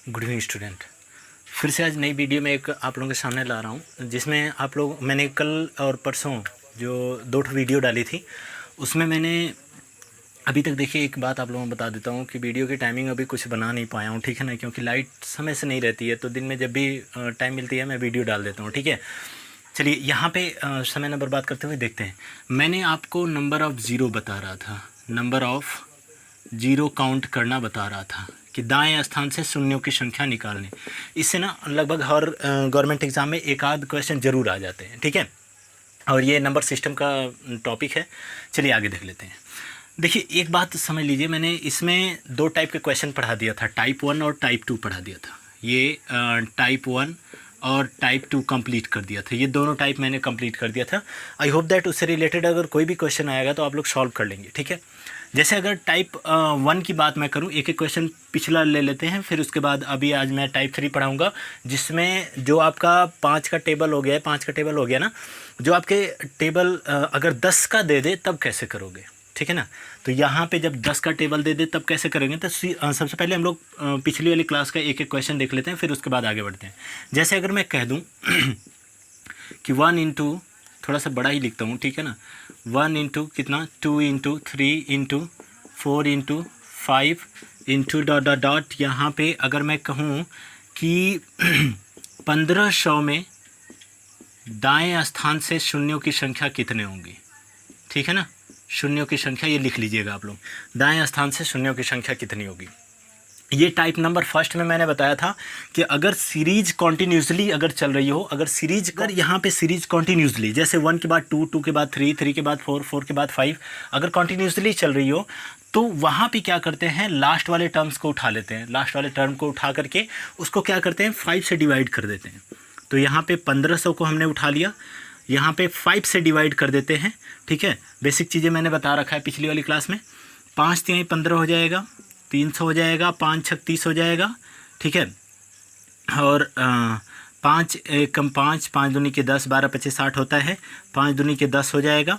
Good evening student. फिर से आज नई वीडियो में एक आप लोगों के सामने ला रहा हूँ, जिसमें आप लोग मैंने कल और परसों जो 2 वीडियो डाली थी, उसमें मैंने अभी तक देखिए एक बात आप लोगों को बता देता हूँ कि वीडियो की टाइमिंग अभी कुछ बना नहीं पाया हूँ, ठीक है ना, क्योंकि लाइट समय से नहीं रहती है, तो दिन में जब भी टाइम मिलती है मैं वीडियो डाल देता हूँ, ठीक है। चलिए यहाँ पे समय न बर्बाद करते हुए देखते हैं। मैंने आपको नंबर ऑफ़ ज़ीरो बता रहा था, नंबर ऑफ़ ज़ीरो काउंट करना बता रहा था कि दाएं स्थान से शून्यों की संख्या निकालनी। इससे ना लगभग हर गवर्नमेंट एग्ज़ाम में एक आध क्वेश्चन ज़रूर आ जाते हैं, ठीक है। और ये नंबर सिस्टम का टॉपिक है। चलिए आगे देख लेते हैं। देखिए एक बात समझ लीजिए, मैंने इसमें 2 टाइप के क्वेश्चन पढ़ा दिया था, टाइप 1 और टाइप 2 पढ़ा दिया था। ये टाइप 1 और टाइप 2 कंप्लीट कर दिया था, ये दोनों टाइप मैंने कंप्लीट कर दिया था। आई होप दैट उससे रिलेटेड अगर कोई भी क्वेश्चन आएगा तो आप लोग सॉल्व कर लेंगे, ठीक है। जैसे अगर टाइप 1 की बात मैं करूं, एक एक क्वेश्चन पिछला ले लेते हैं, फिर उसके बाद अभी आज मैं टाइप 3 पढ़ाऊंगा, जिसमें जो आपका 5 का टेबल हो गया है, 5 का टेबल हो गया ना, जो आपके टेबल अगर 10 का दे दे तब कैसे करोगे, ठीक है ना। तो यहाँ पे जब 10 का टेबल दे दे तब कैसे करेंगे, तो सबसे पहले हम लोग पिछली वाली क्लास का एक एक क्वेश्चन देख लेते हैं, फिर उसके बाद आगे बढ़ते हैं। जैसे अगर मैं कह दूँ कि 1 इंटू, थोड़ा सा बड़ा ही लिखता हूँ, ठीक है ना, 1 इंटू कितना, 2 into 3 into 4 into 5 into dot dot dot. यहाँ पे अगर मैं कहूँ कि 1500 में दाएं स्थान से शून्यों की संख्या कितने होंगी, ठीक है ना, शून्यों की संख्या ये लिख लीजिएगा आप लोग, दाएं स्थान से शून्यों की संख्या कितनी होगी। ये टाइप नंबर फर्स्ट में मैंने बताया था कि अगर सीरीज कॉन्टिन्यूसली अगर चल रही हो, अगर यहाँ पे सीरीज कॉन्टिन्यूसली, जैसे 1 के बाद 2, 2 के बाद 3, 3 के बाद 4, 4 के बाद 5, अगर कॉन्टिन्यूसली चल रही हो तो वहाँ पे क्या करते हैं, लास्ट वाले टर्म्स को उठा लेते हैं, लास्ट वाले टर्म को उठा करके उसको क्या करते हैं, 5 से डिवाइड कर देते हैं। तो यहाँ पे 1500 को हमने उठा लिया, यहाँ पे 5 से डिवाइड कर देते हैं, ठीक है। बेसिक चीज़ें मैंने बता रखा है पिछली वाली क्लास में। 5 3 15 हो जाएगा, 300 हो जाएगा, 5 6 30 हो जाएगा, ठीक है। और 5 कम 5, 5 दूनी के 10, 12 25 60 होता है, 5 दूनी के 10 हो जाएगा,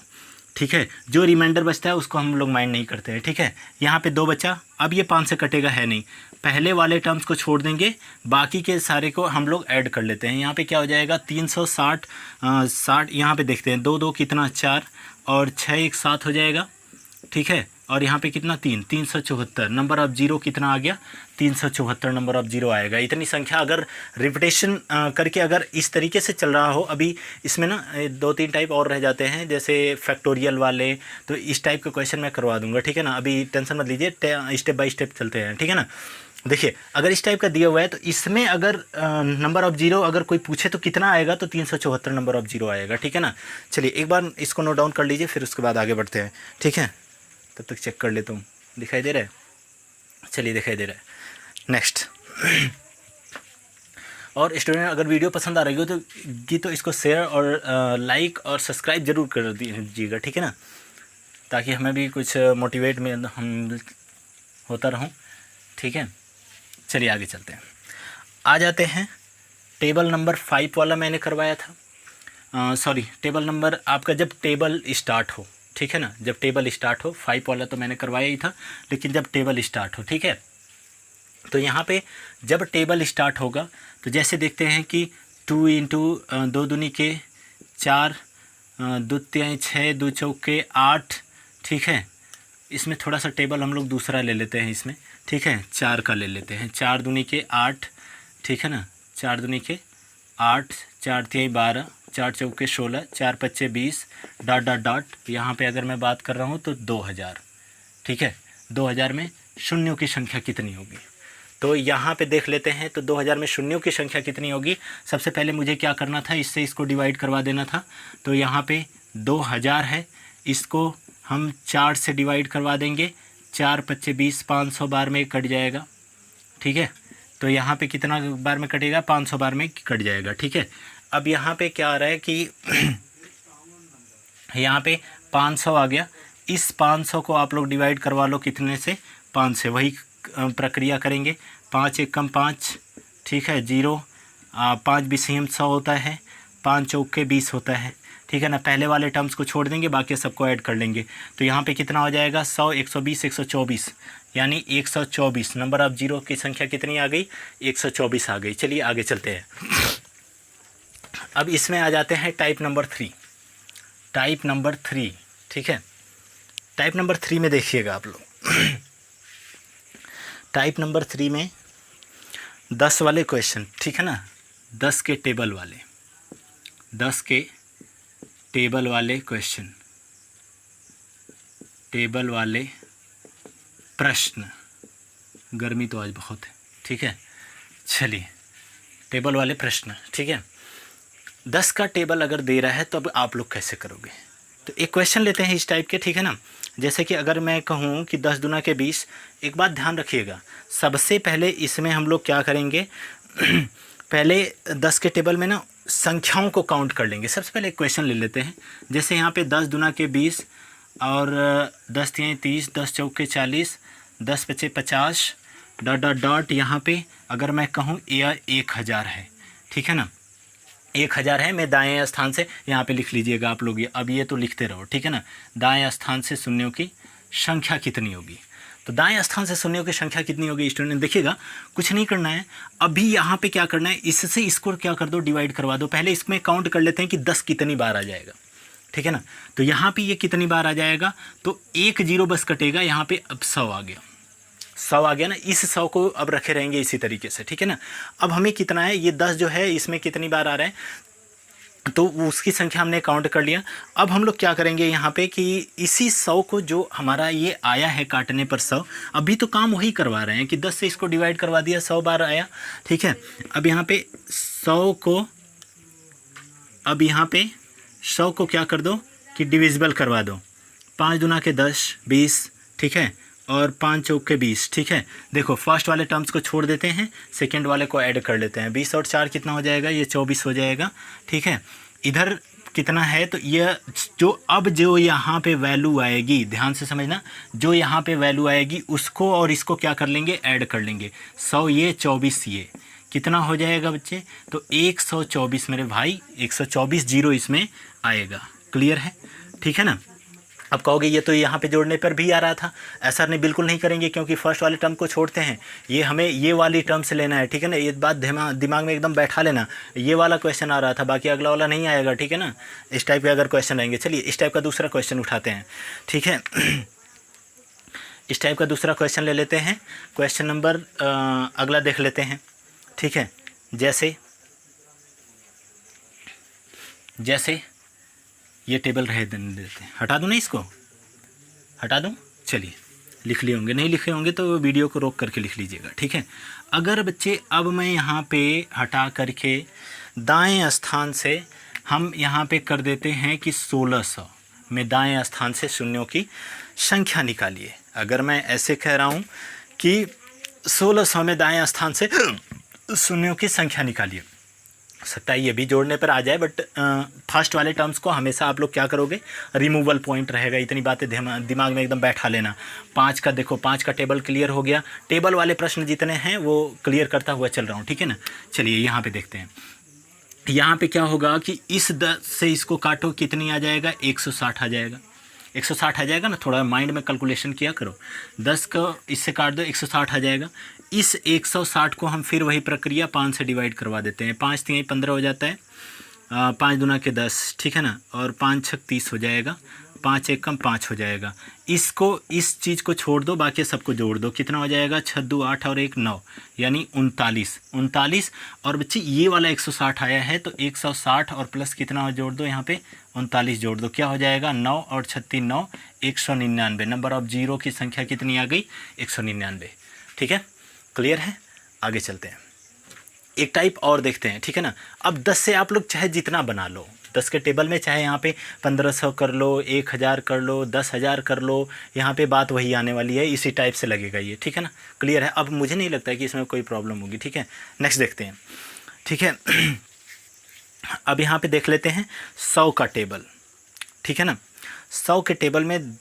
ठीक है। जो रिमाइंडर बचता है उसको हम लोग माइंड नहीं करते हैं, ठीक है। यहाँ पे 2 बचा, अब ये 5 से कटेगा है नहीं, पहले वाले टर्म्स को छोड़ देंगे, बाकी के सारे को हम लोग ऐड कर लेते हैं। यहाँ पे क्या हो जाएगा, 360 60, यहाँ पे देखते हैं 2 2 कितना 4 और 6 1 7 हो जाएगा, ठीक है। और यहाँ पे कितना 3 374, नंबर ऑफ ज़ीरो कितना आ गया, 374 नंबर ऑफ ज़ीरो आएगा। इतनी संख्या अगर रिपीटेशन करके अगर इस तरीके से चल रहा हो, अभी इसमें ना 2-3 टाइप और रह जाते हैं, जैसे फैक्टोरियल वाले, तो इस टाइप के क्वेश्चन मैं करवा दूंगा, ठीक है ना। अभी टेंशन मत लीजिए, स्टेप बाय स्टेप चलते हैं, ठीक है ना। देखिए अगर इस टाइप का दिया हुआ है तो इसमें अगर नंबर ऑफ ज़ीरो अगर कोई पूछे तो कितना आएगा, तो 374 नंबर ऑफ ज़ीरो आएगा, ठीक है ना। चलिए एक बार इसको नोट डाउन कर लीजिए, फिर उसके बाद आगे बढ़ते हैं, ठीक है। तब तक चेक कर लेता हूँ, दिखाई दे रहा है, चलिए दिखाई दे रहा है। नेक्स्ट और स्टूडेंट अगर वीडियो पसंद आ रही हो तो इसको शेयर और लाइक और सब्सक्राइब जरूर कर दीजिएगा, ठीक है ना, ताकि हमें भी कुछ मोटिवेट में हम होता रहूँ, ठीक है। चलिए आगे चलते हैं, आ जाते हैं। टेबल नंबर 5 वाला मैंने करवाया था, सॉरी टेबल नंबर आपका जब टेबल स्टार्ट हो, ठीक है ना, जब टेबल स्टार्ट हो, 5 वाला तो मैंने करवाया ही था, लेकिन जब टेबल स्टार्ट हो, ठीक है। तो यहाँ पे जब टेबल स्टार्ट होगा तो जैसे देखते हैं कि 2 इंटू 2 दूनी के 4, 2 तिहाई 6, 2 चौके 8, ठीक है। इसमें थोड़ा सा टेबल हम लोग दूसरा ले लेते हैं इसमें, ठीक है, 4 का ले लेते हैं, 4 दूनी के 8, ठीक है ना, 4 दूनी के 8, 4 तिहाई 12, 4 चौके 16, 4 पच्चे 20, डॉट डॉट डॉट। यहाँ पे अगर मैं बात कर रहा हूँ तो 2000, ठीक है। 2000 में शून्यों की संख्या कितनी होगी, तो यहाँ पे देख लेते हैं। तो 2000 में शून्यों की संख्या कितनी होगी, सबसे पहले मुझे क्या करना था, इससे इसको डिवाइड करवा देना था। तो यहाँ पे 2000 है, इसको हम 4 से डिवाइड करवा देंगे, 4 पच्चे 20, 500 बार में कट जाएगा, ठीक है। तो यहाँ पे कितना बार में कटेगा, 500 बार में कट जाएगा, ठीक है। अब यहाँ पे क्या आ रहा है कि यहाँ पे 500 आ गया, इस 500 को आप लोग डिवाइड करवा लो कितने से, 5 से, वही प्रक्रिया करेंगे। 5 1 कम 5, ठीक है, 0, 5 बीस 100 होता है, 5 चौके 20 होता है, ठीक है ना। पहले वाले टर्म्स को छोड़ देंगे, बाकी सबको ऐड कर लेंगे। तो यहाँ पे कितना हो जाएगा 100, 120, 124, यानी 124। नंबर ऑफ जीरो की संख्या कितनी आ गई? 124 आ गई। चलिए आगे चलते हैं। अब इसमें आ जाते हैं टाइप नंबर 3। टाइप नंबर 3, ठीक है। टाइप नंबर 3 में देखिएगा आप लोग। टाइप नंबर 3 में 10 वाले क्वेश्चन, ठीक है ना, 10 के टेबल वाले, 10 के टेबल वाले क्वेश्चन, टेबल वाले प्रश्न। गर्मी तो आज बहुत है, ठीक है। चलिए, टेबल वाले प्रश्न, ठीक है। 10 का टेबल अगर दे रहा है तो अब आप लोग कैसे करोगे? तो एक क्वेश्चन लेते हैं इस टाइप के, ठीक है ना। जैसे कि अगर मैं कहूँ कि 10 दूना के 20, एक बात ध्यान रखिएगा, सबसे पहले इसमें हम लोग क्या करेंगे पहले 10 के टेबल में ना संख्याओं को काउंट कर लेंगे। सबसे पहले एक क्वेश्चन ले लेते हैं। जैसे यहाँ पे 10 दूना के 20 और 10 तियां 30, 10 चौके 40, 10 पचे 50, डॉट डॉट डॉट। यहाँ पे अगर मैं कहूँ यह 1000 है, ठीक है ना, 1000 है। मैं दाएं स्थान से यहाँ पे लिख लीजिएगा आप लोग, अब ये तो लिखते रहो, ठीक है ना। दाएं स्थान से शून्यों की संख्या कितनी होगी? तो दाएं स्थान से शून्यों की संख्या कितनी होगी स्टूडेंट? देखिएगा, कुछ नहीं करना है अभी। यहाँ पे क्या करना है, इससे इसको क्या कर दो, डिवाइड करवा दो। पहले इसमें काउंट कर लेते हैं कि 10 कितनी बार आ जाएगा, ठीक है ना। तो यहाँ पे ये कितनी बार आ जाएगा, तो 1 0 बस कटेगा यहाँ पे। अब 100 आ गया, 100 आ गया ना। इस 100 को अब रखे रहेंगे इसी तरीके से, ठीक है ना। अब हमें कितना है, ये 10 जो है इसमें कितनी बार आ रहा है, तो उसकी संख्या हमने काउंट कर लिया। अब हम लोग क्या करेंगे यहाँ पे कि इसी 100 को, जो हमारा ये आया है काटने पर 100, अभी तो काम वही करवा रहे हैं कि 10 से इसको डिवाइड करवा दिया, 100 बार आया, ठीक है। अब यहाँ पे 100 को, अब यहाँ पे 100 को क्या कर दो कि डिविजिबल करवा दो। 5 दूना के 10, 20, ठीक है, और 5 चौक के 20, ठीक है। देखो, फर्स्ट वाले टर्म्स को छोड़ देते हैं, सेकंड वाले को ऐड कर लेते हैं। 20 और 4 कितना हो जाएगा, ये 24 हो जाएगा, ठीक है। इधर कितना है, तो ये जो यहाँ पे वैल्यू आएगी, ध्यान से समझना, जो यहाँ पे वैल्यू आएगी उसको और इसको क्या कर लेंगे, ऐड कर लेंगे। 100 ये, 24 ये, कितना हो जाएगा बच्चे, तो 124 मेरे भाई, 124 जीरो इसमें आएगा। क्लियर है, ठीक है ना। अब कहोगे ये तो यहाँ पे जोड़ने पर भी आ रहा था। ऐसा नहीं, बिल्कुल नहीं करेंगे, क्योंकि फर्स्ट वाले टर्म को छोड़ते हैं। ये हमें ये वाली टर्म से लेना है, ठीक है ना। ये बात दिमाग में एकदम बैठा लेना। ये वाला क्वेश्चन आ रहा था, बाकी अगला वाला नहीं आएगा, ठीक है ना। इस टाइप के अगर क्वेश्चन आएंगे, चलिए इस टाइप का दूसरा क्वेश्चन उठाते हैं, ठीक है। इस टाइप का दूसरा क्वेश्चन ले लेते हैं। क्वेश्चन नंबर अगला देख लेते हैं, ठीक है। जैसे ये टेबल रहे देते हैं, हटा दूँ ना, इसको हटा दूँ। चलिए, लिख लिए होंगे, नहीं लिखे होंगे तो वीडियो को रोक करके लिख लीजिएगा, ठीक है। अगर बच्चे, अब मैं यहाँ पे हटा करके दाएं स्थान से हम यहाँ पे कर देते हैं कि 1600 में दाएं स्थान से शून्यों की संख्या निकालिए। अगर मैं ऐसे कह रहा हूँ कि 1600 में दाएं स्थान से शून्यों की संख्या निकालिए, सकता है ये भी जोड़ने पर आ जाए, बट फर्स्ट वाले टर्म्स को हमेशा आप लोग क्या करोगे, रिमूवल पॉइंट रहेगा। इतनी बातें दिमाग में एकदम बैठा लेना। 5 का देखो, 5 का टेबल क्लियर हो गया। टेबल वाले प्रश्न जितने हैं वो क्लियर करता हुआ चल रहा हूँ, ठीक है ना। चलिए यहाँ पे देखते हैं, यहाँ पे क्या होगा कि इस 10 से इसको काटो, कितनी आ जाएगा, 160 आ जाएगा। 160 आ जाएगा ना, थोड़ा माइंड में कैलकुलेशन किया करो। 10 को इससे काट दो, 160 आ जाएगा। इस 160 को हम फिर वही प्रक्रिया 5 से डिवाइड करवा देते हैं। 5 3 15 हो जाता है, 5 दूना के 10, ठीक है ना, और 5 6 30 हो जाएगा, 5 1 कम 5 हो जाएगा। इसको, इस चीज़ को छोड़ दो, बाकी सबको जोड़ दो, कितना हो जाएगा, 6 2 8 और 1 9, यानी 39। और बच्चे ये वाला 160 आया है, तो 160 और प्लस कितना जोड़ दो, यहाँ पे 39 जोड़ दो, क्या हो जाएगा, 9 और 36 9, 199। नंबर ऑफ जीरो की संख्या कितनी आ गई, 199, ठीक है। क्लियर है, आगे चलते हैं। एक टाइप और देखते हैं, ठीक है ना। अब 10 से आप लोग चाहे जितना बना लो, 10 के टेबल में चाहे यहाँ पे 1500 कर लो, 1000 कर लो, 10,000 कर लो, यहाँ पे बात वही आने वाली है, इसी टाइप से लगेगा ये, ठीक है ना। क्लियर है, अब मुझे नहीं लगता है कि इसमें कोई प्रॉब्लम होगी, ठीक है। नेक्स्ट देखते हैं, ठीक है। अब यहाँ पे देख लेते हैं 100 का टेबल, ठीक है ना। 100 के टेबल में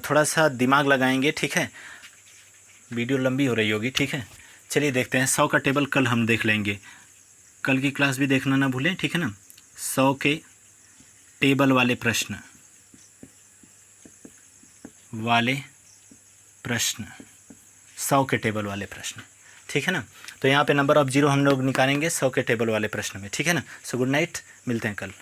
थोड़ा सा दिमाग लगाएंगे, ठीक है। वीडियो लंबी हो रही होगी, ठीक है। चलिए देखते हैं 100 का टेबल, कल हम देख लेंगे, कल की क्लास भी देखना ना भूलें, ठीक है ना। 100 के टेबल वाले प्रश्न 100 के टेबल वाले प्रश्न, ठीक है ना। तो यहाँ पे नंबर ऑफ जीरो हम लोग निकालेंगे 100 के टेबल वाले प्रश्न में, ठीक है ना। सो गुड नाइट, मिलते हैं कल।